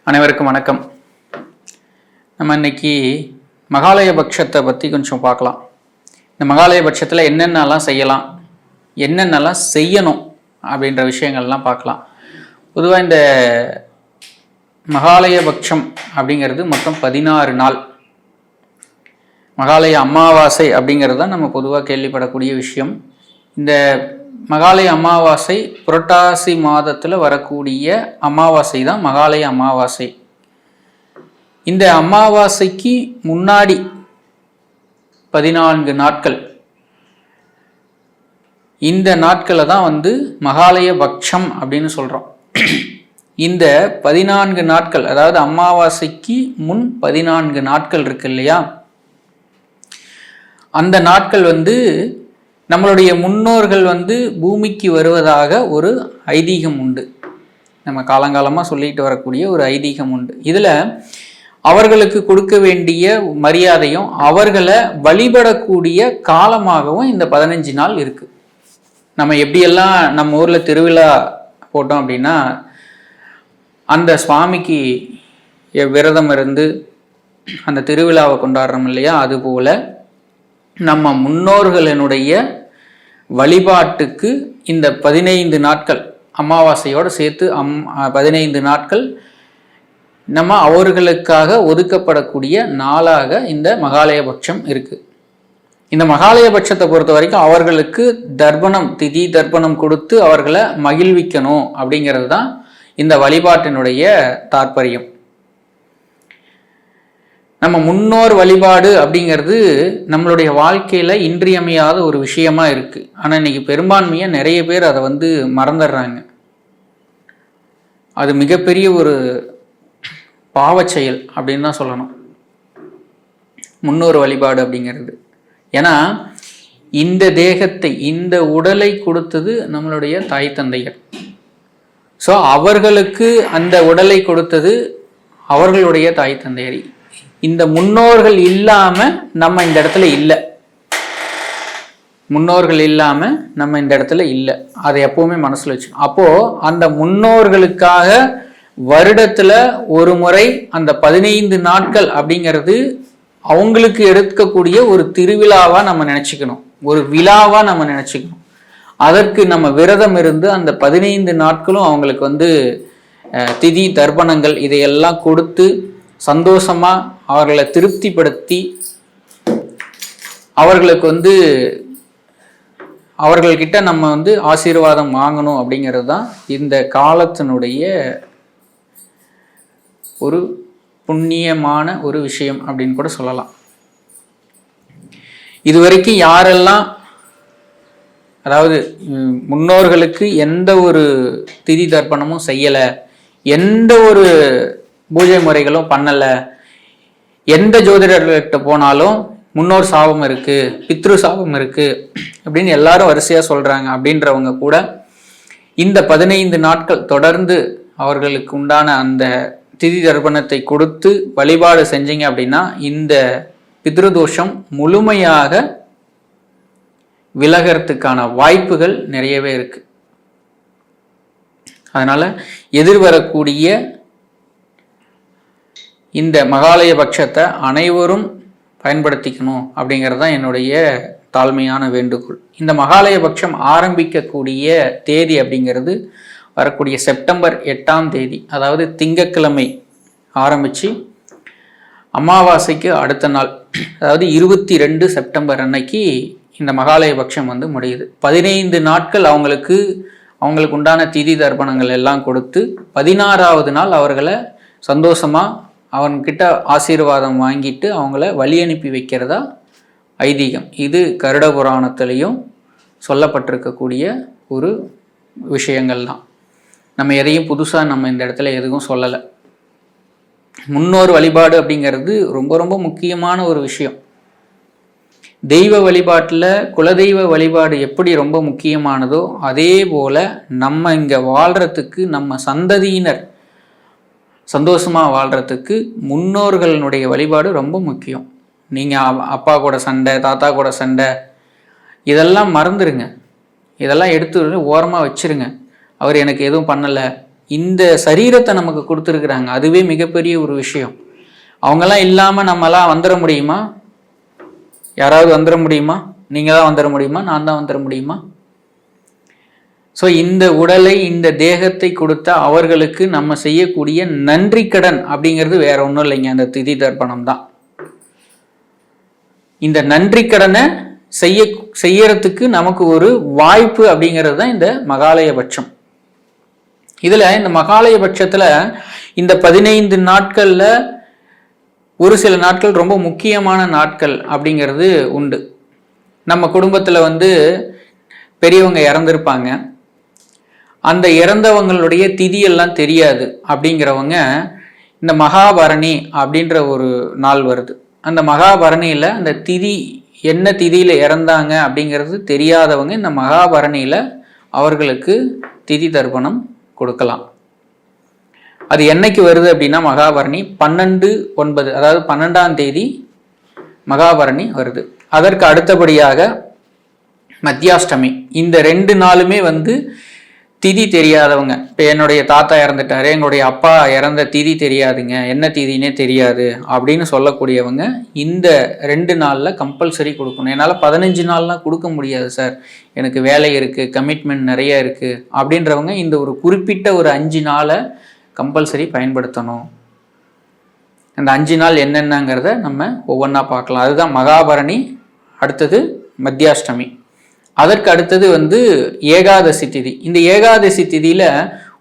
அனைவருக்கும் வணக்கம். நம்ம இன்னைக்கு மகாலயபட்சத்தை பற்றி கொஞ்சம் பார்க்கலாம். இந்த மகாலயபட்சத்தில் என்னென்னலாம் செய்யலாம், என்னென்னலாம் செய்யணும் அப்படின்ற விஷயங்கள்லாம் பார்க்கலாம். பொதுவாக இந்த மகாலயபட்சம் அப்படிங்கிறது மொத்தம் 16 நாள். மகாலய அமாவாசை அப்படிங்கிறது தான் நம்ம பொதுவாக கேள்விப்படக்கூடிய விஷயம். இந்த மகாலய அமாவாசை புரட்டாசி மாதத்தில் வரக்கூடிய அமாவாசை தான் மகாலய அமாவாசை. இந்த அமாவாசைக்கு முன்னாடி 14 நாட்கள், இந்த நாட்களை தான் மகாலய பட்சம் அப்படின்னு சொல்கிறோம். இந்த 14 நாட்கள், அதாவது அமாவாசைக்கு முன் 14 நாட்கள் இருக்கு இல்லையா, அந்த நாட்கள் நம்மளுடைய முன்னோர்கள் பூமிக்கு வருவதாக ஒரு ஐதீகம் உண்டு. நம்ம காலங்காலமாக சொல்லிட்டு வரக்கூடிய ஒரு ஐதீகம் உண்டு. இதில் அவர்களுக்கு கொடுக்க வேண்டிய மரியாதையும் அவர்களை வழிபடக்கூடிய காலமாகவும் இந்த 15 நாள் இருக்குது. நம்ம எப்படியெல்லாம் நம்ம ஊரில் திருவிழா போட்டோம் அப்படின்னா, அந்த சுவாமிக்கு விரதம் இருந்து அந்த திருவிழாவை கொண்டாடுறோம் இல்லையா, அதுபோல் நம்ம முன்னோர்களினுடைய வழிபாட்டுக்கு இந்த 15 நாட்கள் அமாவாசையோடு சேர்த்து 15 நாட்கள் நம்ம அவர்களுக்காக ஒதுக்கப்படக்கூடிய நாளாக இந்த மகாலயபட்சம் இருக்குது. இந்த மகாலயபட்சத்தை பொறுத்த வரைக்கும் அவர்களுக்கு தர்ப்பணம், திதி தர்ப்பணம் கொடுத்து அவர்களை மகிழ்விக்கணும் அப்படிங்கிறது தான் இந்த வழிபாட்டினுடைய தாற்பயம். நம்ம முன்னோர் வழிபாடு அப்படிங்கிறது நம்மளுடைய வாழ்க்கையில் இன்றியமையாத ஒரு விஷயமா இருக்குது. ஆனால் இன்னைக்கு பெரும்பான்மையாக நிறைய பேர் அதை மறந்துடுறாங்க. அது மிகப்பெரிய ஒரு பாவச் செயல் அப்படின்னு தான் சொல்லணும், முன்னோர் வழிபாடு அப்படிங்கிறது. ஏன்னா இந்த தேகத்தை, இந்த உடலை கொடுத்தது நம்மளுடைய தாய் தந்தையர். ஸோ அவர்களுக்கு அந்த உடலை கொடுத்தது அவர்களுடைய தாய் தந்தையர். இந்த முன்னோர்கள் இல்லாம நம்ம இந்த இடத்துல இல்லை, முன்னோர்கள் இல்லாம நம்ம இந்த இடத்துல இல்லை. அதை எப்பவுமே மனசுல வச்சு, அப்போ அந்த முன்னோர்களுக்காக வருடத்துல ஒரு முறை அந்த 15 நாட்கள் அப்படிங்கிறது அவங்களுக்கு எடுக்கக்கூடிய ஒரு திருவிழாவா நம்ம நினைச்சுக்கணும், ஒரு விழாவா நம்ம நினைச்சுக்கணும். அதற்கு நம்ம விரதம் இருந்து அந்த 15 நாட்களும் அவங்களுக்கு திதி தர்ப்பணங்கள் இதையெல்லாம் கொடுத்து சந்தோஷமா அவர்களை திருப்திப்படுத்தி அவர்களுக்கு அவர்கள்கிட்ட நம்ம ஆசீர்வாதம் வாங்கணும் அப்படிங்கிறது தான் இந்த காலத்தினுடைய ஒரு புண்ணியமான ஒரு விஷயம் அப்படின்னு கூட சொல்லலாம். இதுவரைக்கும் யாரெல்லாம், அதாவது முன்னோர்களுக்கு எந்த ஒரு திதி தர்ப்பணமும் செய்யலை, எந்த ஒரு பூஜை முறைகளும் பண்ணலை, எந்த ஜோதிடர்கிட்ட போனாலும் முன்னோர் சாபம் இருக்கு, பித்ரு சாபம் இருக்கு அப்படின்னு எல்லாரும் வரிசையா சொல்றாங்க அப்படின்றவங்க கூட இந்த 15 நாட்கள் தொடர்ந்து அவர்களுக்கு உண்டான அந்த திதி தர்ப்பணத்தை கொடுத்து வழிபாடு செஞ்சீங்க அப்படின்னா இந்த பித்ருதோஷம் முழுமையாக விலகிறதுக்கான வாய்ப்புகள் நிறையவே இருக்கு. அதனால எதிர்வரக்கூடிய இந்த மகாலயபட்சத்தை அனைவரும் பயன்படுத்திக்கணும் அப்படிங்கிறது தான் என்னுடைய தாழ்மையான வேண்டுகோள். இந்த மகாலயபட்சம் ஆரம்பிக்கக்கூடிய தேதி அப்படிங்கிறது வரக்கூடிய செப்டம்பர் 8ஆம் தேதி, அதாவது திங்கட்கிழமை ஆரம்பித்து அமாவாசைக்கு அடுத்த நாள், அதாவது 22 செப்டம்பர் அன்னைக்கு இந்த மகாலயபட்சம் முடியுது. 15 நாட்கள் அவங்களுக்கு உண்டான திதி தர்ப்பணங்கள் எல்லாம் கொடுத்து 16ஆவது நாள் அவர்களை சந்தோஷமா அவன்கிட்ட ஆசீர்வாதம் வாங்கிட்டு அவங்கள வழி அனுப்பி வைக்கிறதா ஐதீகம். இது கருட புராணத்திலையும் சொல்லப்பட்டிருக்கக்கூடிய ஒரு விஷயங்கள் தான். நம்ம எதையும் புதுசாக நம்ம இந்த இடத்துல எதுவும் சொல்லலை. முன்னோர் வழிபாடு அப்படிங்கிறது ரொம்ப ரொம்ப முக்கியமான ஒரு விஷயம். தெய்வ வழிபாட்டில் குலதெய்வ வழிபாடு எப்படி ரொம்ப முக்கியமானதோ அதே போல் நம்ம இங்கே வாழ்கிறதுக்கு, நம்ம சந்ததியினர் சந்தோஷமாக வாழ்கிறதுக்கு முன்னோர்களுடைய வழிபாடு ரொம்ப முக்கியம். நீங்கள் அப்பா கூட சண்டை, தாத்தா கூட சண்டை இதெல்லாம் மறந்துடுங்க. இதெல்லாம் எடுத்து ஓரமாக வச்சுருங்க. அவர் எனக்கு எதுவும் பண்ணலை, இந்த சரீரத்தை நமக்கு கொடுத்துருக்குறாங்க. அதுவே மிகப்பெரிய ஒரு விஷயம். அவங்கெல்லாம் இல்லாமல் நம்மளாம் வந்துட முடியுமா? யாராவது வந்துட முடியுமா? நீங்கள் தான் வந்துட முடியுமா? நான் தான் வந்துட முடியுமா? ஸோ இந்த உடலை, இந்த தேகத்தை கொடுத்த அவர்களுக்கு நம்ம செய்யக்கூடிய நன்றி கடன் அப்படிங்கிறது வேற ஒன்றும் இல்லைங்க, அந்த திதி தர்ப்பணம் தான். இந்த நன்றி கடனை செய்யறதுக்கு நமக்கு ஒரு வாய்ப்பு அப்படிங்கிறது தான் இந்த மகாலயபட்சம். இதுல இந்த மகாலயபட்சத்துல இந்த 15 நாட்கள்ல ஒரு சில நாட்கள் ரொம்ப முக்கியமான நாட்கள் அப்படிங்கிறது உண்டு. நம்ம குடும்பத்துல பெரியவங்க இறந்திருப்பாங்க. அந்த இறந்தவங்களுடைய திதியெல்லாம் தெரியாது அப்படிங்கிறவங்க இந்த மகாபரணி அப்படின்ற ஒரு நாள் வருது. அந்த மகாபரணியில் அந்த திதி என்ன திதியில் இறந்தாங்க அப்படிங்கிறது தெரியாதவங்க இந்த மகாபரணியில் அவர்களுக்கு திதி தர்ப்பணம் கொடுக்கலாம். அது என்னைக்கு வருது அப்படின்னா மகாபரணி 12/9, அதாவது 12ஆம் தேதி மகாபரணி வருது. அதற்கு அடுத்தபடியாக மத்தியாஷ்டமி. இந்த 2 நாளுமே திதி தெரியாதவங்க, இப்போ என்னுடைய தாத்தா இறந்துட்டாரு, எங்களுடைய அப்பா இறந்த திதி தெரியாதுங்க, என்ன திதினே தெரியாது அப்படின்னு சொல்லக்கூடியவங்க இந்த 2 நாளில் கம்பல்சரி கொடுக்கணும். என்னால் 15 நாள்லாம் கொடுக்க முடியாது சார், எனக்கு வேலை இருக்குது, கமிட்மெண்ட் நிறைய இருக்குது அப்படின்றவங்க இந்த ஒரு குறிப்பிட்ட ஒரு 5 நாளை கம்பல்சரி பயன்படுத்தணும். அந்த 5 நாள் என்னென்னங்கிறத நம்ம ஒவ்வொன்றா பார்க்கலாம். அதுதான் மகாபரணி, அடுத்தது மத்தியாஷ்டமி, அதற்கு அடுத்தது ஏகாதசி திதி. இந்த ஏகாதசி திதியில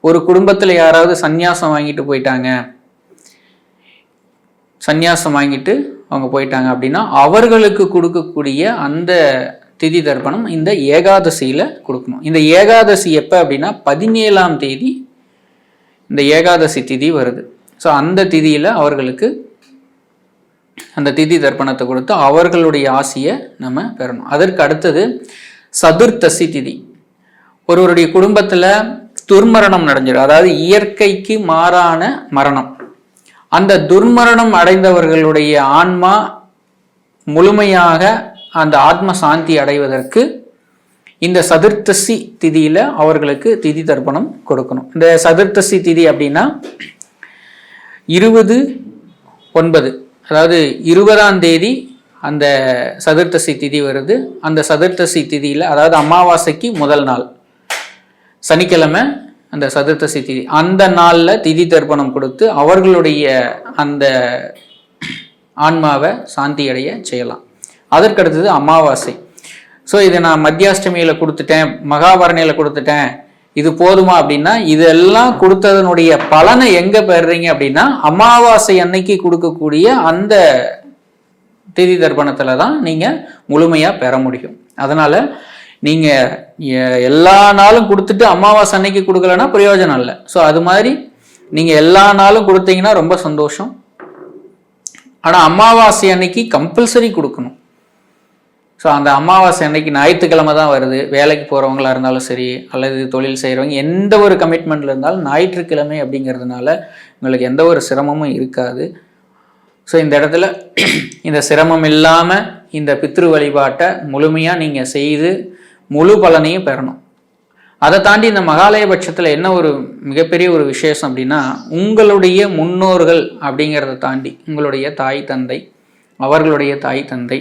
ஒரு குடும்பத்தில் யாராவது சந்நியாசம் வாங்கிட்டு போயிட்டாங்க, சந்நியாசம் வாங்கிட்டு அவங்க போயிட்டாங்க அப்படின்னா அவர்களுக்கு கொடுக்கக்கூடிய அந்த திதி தர்ப்பணம் இந்த ஏகாதசியில கொடுக்கணும். இந்த ஏகாதசி எப்போ அப்படின்னா 17ஆம் தேதி இந்த ஏகாதசி திதி வருது. ஸோ அந்த திதியில அவர்களுக்கு அந்த திதி தர்ப்பணத்தை கொடுத்து அவர்களுடைய ஆசையை நம்ம பெறணும். அதற்கு அடுத்தது சதுர்த்தசி திதி. ஒருவருடைய குடும்பத்தில் துர்மரணம் நடந்துடும், அதாவது இயற்கைக்கு மாறான மரணம். அந்த துர்மரணம் அடைந்தவர்களுடைய ஆன்மா முழுமையாக அந்த ஆத்ம சாந்தி அடைவதற்கு இந்த சதுர்த்தசி திதியில அவர்களுக்கு திதி தர்ப்பணம் கொடுக்கணும். இந்த சதுர்த்தசி திதி அப்படின்னா 20/9, அதாவது 20ஆம் தேதி அந்த சதுர்த்தசி திதி வருது. அந்த சதுர்த்தசி திதியில், அதாவது அமாவாசைக்கு முதல் நாள் சனிக்கிழமை அந்த சதுர்த்தசி திதி, அந்த நாளில் திதி தர்ப்பணம் கொடுத்து அவர்களுடைய அந்த ஆன்மாவை சாந்தி அடைய செய்யலாம். அதற்கடுத்தது அமாவாசை. ஸோ இதை நான் மத்தியாஷ்டமியில் கொடுத்துட்டேன், மகாபரணியில் கொடுத்துட்டேன், இது போதுமா அப்படின்னா, இதெல்லாம் கொடுத்ததனுடைய பலனை எங்கே பெறுறீங்க அப்படின்னா அமாவாசை அன்னைக்கு கொடுக்கக்கூடிய அந்த திதி தர்ப்பணத்தில் தான் நீங்கள் முழுமையாக பெற முடியும். அதனால் நீங்கள் எல்லா நாளும் கொடுத்துட்டு அமாவாசை அன்னைக்கு கொடுக்கலன்னா பிரயோஜனம் இல்லை. ஸோ அது மாதிரி நீங்கள் எல்லா நாளும் கொடுத்தீங்கன்னா ரொம்ப சந்தோஷம். ஆனால் அமாவாசை அன்னைக்கு கம்பல்சரி கொடுக்கணும். ஸோ அந்த அமாவாசை அன்னைக்கு ஞாயிற்றுக்கிழமை தான் வருது. வேலைக்கு போகிறவங்களா இருந்தாலும் சரி, அல்லது தொழில் செய்கிறவங்க எந்த ஒரு கமிட்மெண்ட்டில் இருந்தாலும் ஞாயிற்றுக்கிழமை அப்படிங்கிறதுனால உங்களுக்கு எந்த ஒரு சிரமமும் இருக்காது. ஸோ இந்த இடத்துல இந்த சிரமம் இல்லாமல் இந்த பித்ரு வழிபாட்டை முழுமையாக நீங்கள் செய்து முழு பலனையும் பெறணும். அதை தாண்டி இந்த மகாலயபட்சத்தில் என்ன ஒரு மிகப்பெரிய ஒரு விசேஷம் அப்படின்னா, உங்களுடைய முன்னோர்கள் அப்படிங்கிறத தாண்டி உங்களுடைய தாய் தந்தை, அவர்களுடைய தாய் தந்தை,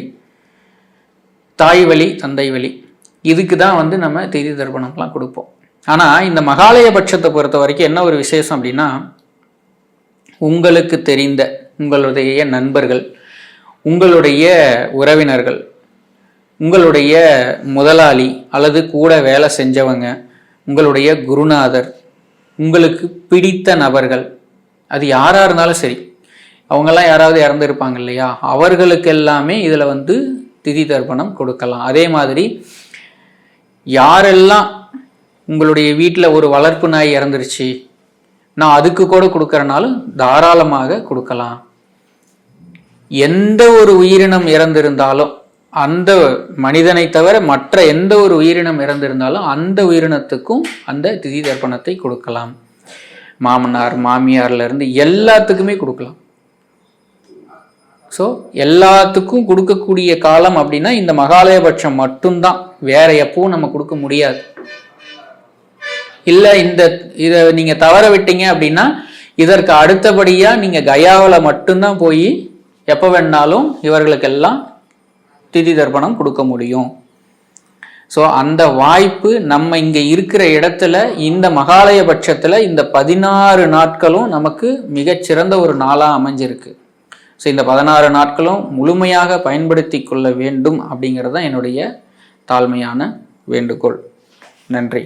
தாய் வழி தந்தை வழி, இதுக்கு தான் நம்ம திதி தர்ப்பணம்லாம் கொடுப்போம். ஆனால் இந்த மகாலயபட்சத்தை பொறுத்த வரைக்கும் என்ன ஒரு விசேஷம் அப்படின்னா, உங்களுக்கு தெரிந்த உங்களுடைய நண்பர்கள், உங்களுடைய உறவினர்கள், உங்களுடைய முதலாளி அல்லது கூட வேலை செஞ்சவங்க, உங்களுடைய குருநாதர், உங்களுக்கு பிடித்த நபர்கள், அது யாராக இருந்தாலும் சரி, அவங்கெல்லாம் யாராவது இறந்துருப்பாங்க இல்லையா, அவர்களுக்கு எல்லாமே இதில் திதி தர்ப்பணம் கொடுக்கலாம். அதே மாதிரி யாரெல்லாம் உங்களுடைய வீட்டில் ஒரு வளர்ப்பு நாய் இறந்துருச்சு, நான் அதுக்கு கூட கொடுக்கறனாலும் தாராளமாக கொடுக்கலாம். எந்த ஒரு உயிரினம் இறந்திருந்தாலும், அந்த மனிதனை தவிர மற்ற எந்த ஒரு உயிரினம் இறந்திருந்தாலும் அந்த உயிரினத்துக்கும் அந்த திதி தர்ப்பணத்தை கொடுக்கலாம். மாமனார் மாமியார்ல இருந்து எல்லாத்துக்குமே கொடுக்கலாம். ஸோ எல்லாத்துக்கும் கொடுக்கக்கூடிய காலம் அப்படின்னா இந்த மகாலயபட்சம் மட்டும்தான், வேற எப்பவும் நம்ம கொடுக்க முடியாது. இல்லை இதை நீங்கள் தவற விட்டீங்க அப்படின்னா இதற்கு அடுத்தபடியாக நீங்கள் கயாவில் மட்டும்தான் போய் எப்போ வேணாலும் இவர்களுக்கெல்லாம் திதி தர்ப்பணம் கொடுக்க முடியும். ஸோ அந்த வாய்ப்பு நம்ம இங்கே இருக்கிற இடத்துல இந்த மகாலய பட்சத்தில் இந்த 16 நாட்களும் நமக்கு மிகச்சிறந்த ஒரு நாளாக அமைஞ்சிருக்கு. ஸோ இந்த 16 நாட்களும் முழுமையாக பயன்படுத்தி கொள்ள வேண்டும் அப்படிங்கிறது தான் என்னுடைய தாழ்மையான வேண்டுகோள். நன்றி.